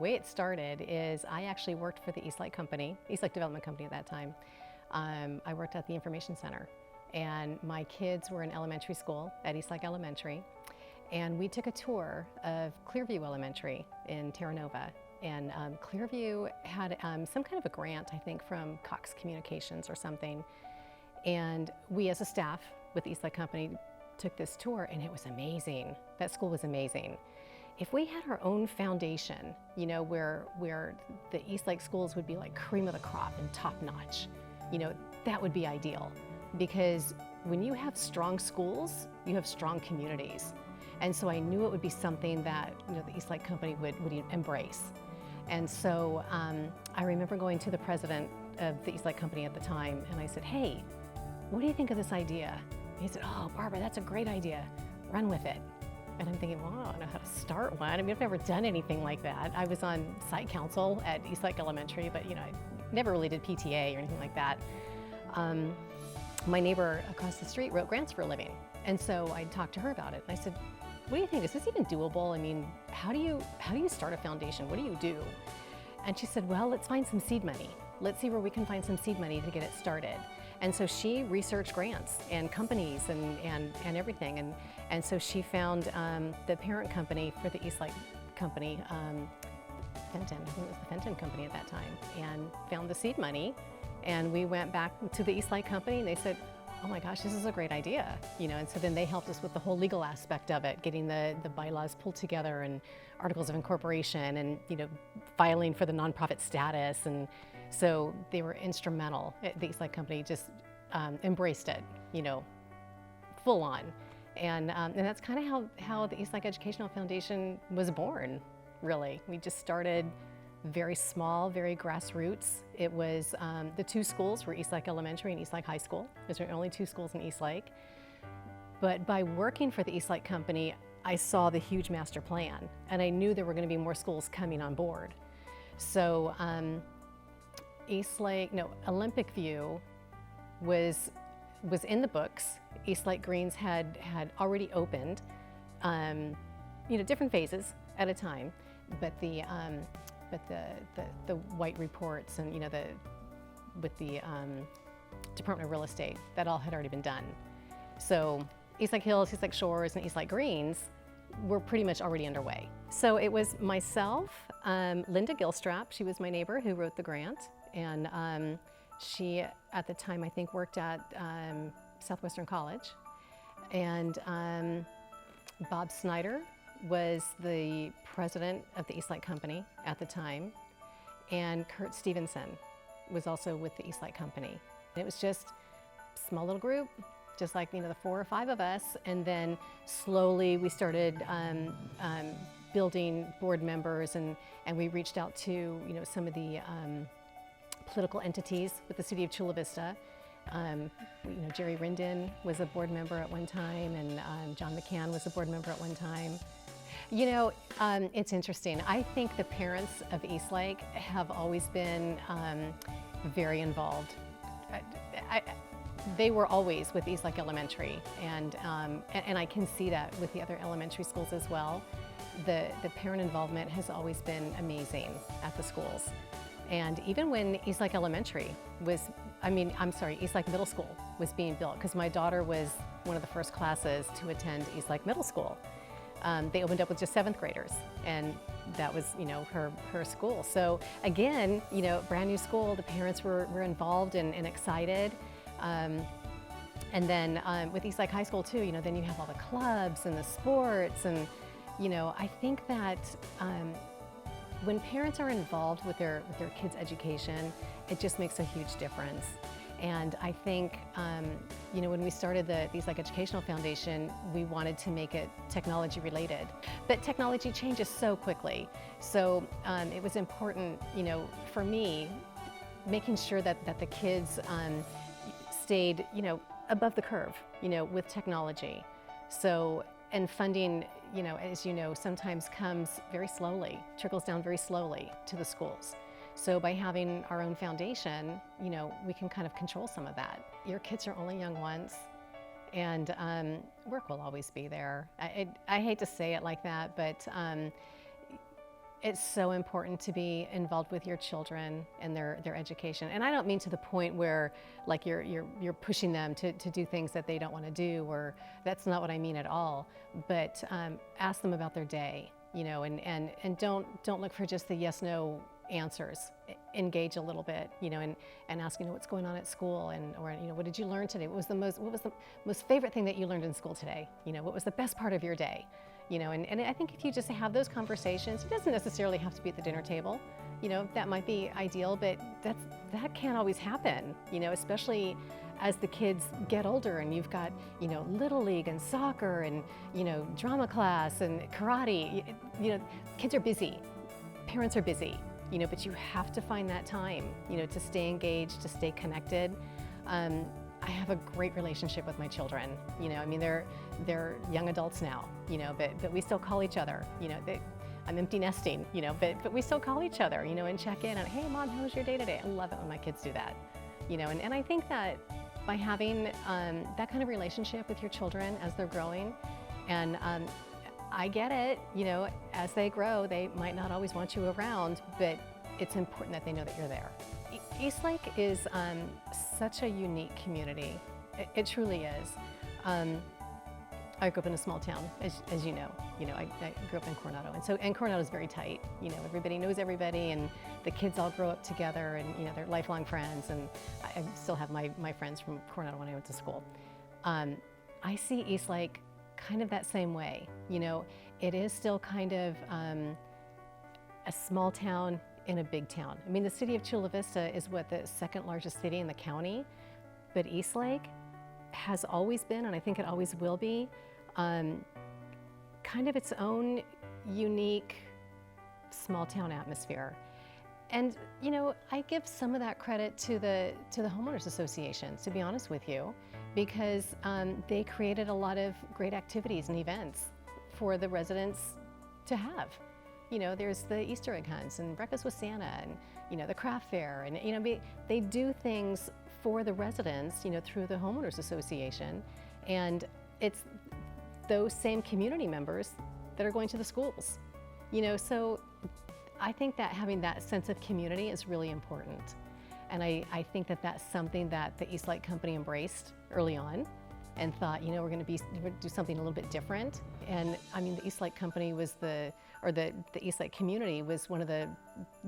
way it started is I actually worked for the Eastlake Company, Eastlake Development Company at that time. I worked at the Information Center, and my kids were in elementary school at Eastlake Elementary, and we took a tour of Clearview Elementary in Terra Nova. And Clearview had some kind of a grant, I think, from Cox Communications or something. And we as a staff with the Eastlake Company took this tour, and it was amazing. That school was amazing. If we had our own foundation, you know, where the Eastlake schools would be like cream of the crop and top notch, you know, that would be ideal. Because when you have strong schools, you have strong communities. And so I knew it would be something that, you know, the Eastlake Company would embrace. And so I remember going to the president of the Eastlake Company at the time, and I said, hey, what do you think of this idea? And he said, oh, Barbara, that's a great idea. Run with it. And I'm thinking, well, I don't know how to start one. I mean, I've never done anything like that. I was on site council at Eastlake Elementary, but you know, I never really did PTA or anything like that. My neighbor across the street wrote grants for a living. And so I talked to her about it. And I said, what do you think? Is this even doable? I mean, how do you start a foundation? What do you do? And she said, well, let's find some seed money. Let's see where we can find some seed money to get it started. And so she researched grants and companies and everything. And so she found the parent company for the Eastlake Company, Fenton, I think it was the Fenton Company at that time, and found the seed money. And we went back to the Eastlake Company, and they said, oh my gosh, this is a great idea, you know. And so then they helped us with the whole legal aspect of it, getting the bylaws pulled together and articles of incorporation and, you know, filing for the nonprofit status. And so they were instrumental. The Eastlake Company just embraced it, you know, full on. And that's kind of how the Eastlake Educational Foundation was born, really. We just started very small, very grassroots. It was, the two schools were Eastlake Elementary and Eastlake High School. Those were only two schools in Eastlake. But by working for the Eastlake Company, I saw the huge master plan, and I knew there were going to be more schools coming on board. So Olympic View was in the books. Eastlake Greens had already opened, you know, different phases at a time, but the white reports and, you know, with the Department of Real Estate, that all had already been done. So Eastlake Hills, Eastlake Shores, and Eastlake Greens were pretty much already underway. So it was myself, Linda Gilstrap, she was my neighbor who wrote the grant, and she, at the time, I think worked at Southwestern College, and Bob Snyder was the president of the Eastlake Company at the time, and Kurt Stevenson was also with the Eastlake Company. It was just a small little group, just like, you know, the 4 or 5 of us, and then slowly we started building board members, and we reached out to, you know, some of the political entities with the city of Chula Vista. You know, Jerry Rindon was a board member at one time, and John McCann was a board member at one time. You know, it's interesting. I think the parents of Eastlake have always been very involved. They were always with Eastlake Elementary, and I can see that with the other elementary schools as well. The parent involvement has always been amazing at the schools. And even when Eastlake Elementary was, Eastlake Middle School was being built, because my daughter was one of the first classes to attend Eastlake Middle School. They opened up with just 7th graders, and that was, you know, her school. So again, you know, brand new school, the parents were involved and excited. And then with Eastlake High School too, you know, then you have all the clubs and the sports, and, you know, I think that when parents are involved with their kids' education, it just makes a huge difference. And I think, you know, when we started the Eastlake Educational Foundation, we wanted to make it technology related. But technology changes so quickly. So it was important, you know, for me, making sure that the kids stayed, you know, above the curve, you know, with technology. So, and funding, you know, as you know, sometimes comes very slowly, trickles down very slowly to the schools. So by having our own foundation, you know, we can kind of control some of that. Your kids are only young once, and work will always be there. I hate to say it like that, but It's so important to be involved with your children and their education. And I don't mean to the point where like you're pushing them to do things that they don't want to do, or that's not what I mean at all. But ask them about their day, you know, and don't look for just the yes, no answers. Engage a little bit, you know, and ask, you know, what's going on at school, and or, you know, what did you learn today? What was the most favorite thing that you learned in school today? You know, what was the best part of your day? You know, and I think if you just have those conversations, it doesn't necessarily have to be at the dinner table. You know, that might be ideal, but that can't always happen, you know, especially as the kids get older and you've got, you know, Little League and soccer and, you know, drama class and karate. You know, kids are busy, parents are busy, you know, but you have to find that time, you know, to stay engaged, to stay connected. I have a great relationship with my children. You know, I mean, they're young adults now, you know, but we still call each other, you know. I'm empty nesting, you know, but we still call each other, you know, and check in on, hey, Mom, how was your day today? I love it when my kids do that, you know, and I think that by having that kind of relationship with your children as they're growing, and I get it, you know, as they grow, they might not always want you around, but it's important that they know that you're there. East Lake is such a unique community. It truly is. I grew up in a small town, as you know. You know, I grew up in Coronado, and Coronado is very tight. You know, everybody knows everybody, and the kids all grow up together, and you know, they're lifelong friends. And I still have my friends from Coronado when I went to school. I see East Lake kind of that same way. You know, it is still kind of a small town in a big town. I mean, the city of Chula Vista is what, the second largest city in the county, but East Lake has always been, and I think it always will be, kind of its own unique small town atmosphere. And you know, I give some of that credit to the homeowners associations, to be honest with you, because they created a lot of great activities and events for the residents to have. You know, there's the Easter egg hunts and breakfast with Santa, and you know, the craft fair, and you know, they do things for the residents, you know, through the homeowners association, and it's those same community members that are going to the schools. You know, so I think that having that sense of community is really important, and I think that that's something that the East Lake Company embraced early on, and thought, you know, we're going to do something a little bit different. And I mean, the East Lake Company was the East Lake community was one of the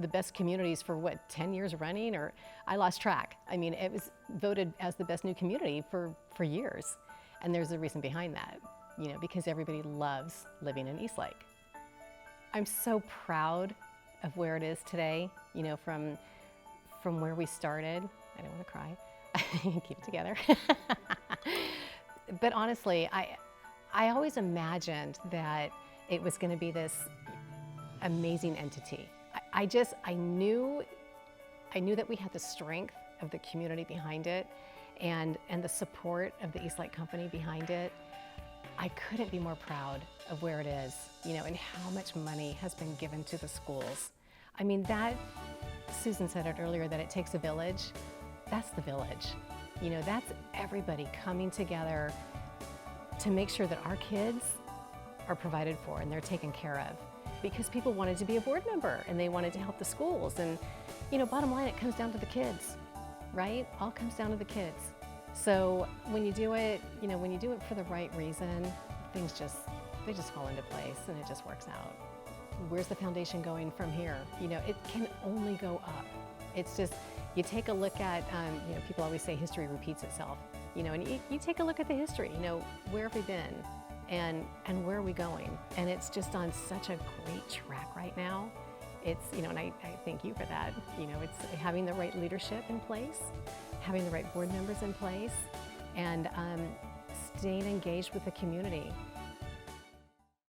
best communities for what, 10 years running, or I lost track. I mean, it was voted as the best new community for years. And there's a reason behind that, you know, because everybody loves living in East Lake. I'm so proud of where it is today, you know, from where we started. I don't want to cry. Keep it together. But honestly, I always imagined that it was going to be this amazing entity. I knew that we had the strength of the community behind it, and the support of the East Lake Company behind it. I couldn't be more proud of where it is, you know, and how much money has been given to the schools. I mean, that, Susan said it earlier, that it takes a village. That's the village. You know, that's everybody coming together to make sure that our kids are provided for and they're taken care of. Because people wanted to be a board member and they wanted to help the schools. And, you know, bottom line, it comes down to the kids, right? All comes down to the kids. So when you do it, you know, when you do it for the right reason, things they just fall into place and it just works out. Where's the foundation going from here? You know, it can only go up. It's just, you take a look at, you know, people always say history repeats itself, you know, and you take a look at the history, you know, where have we been and where are we going? And it's just on such a great track right now. It's, you know, and I thank you for that. You know, it's having the right leadership in place, having the right board members in place, and staying engaged with the community.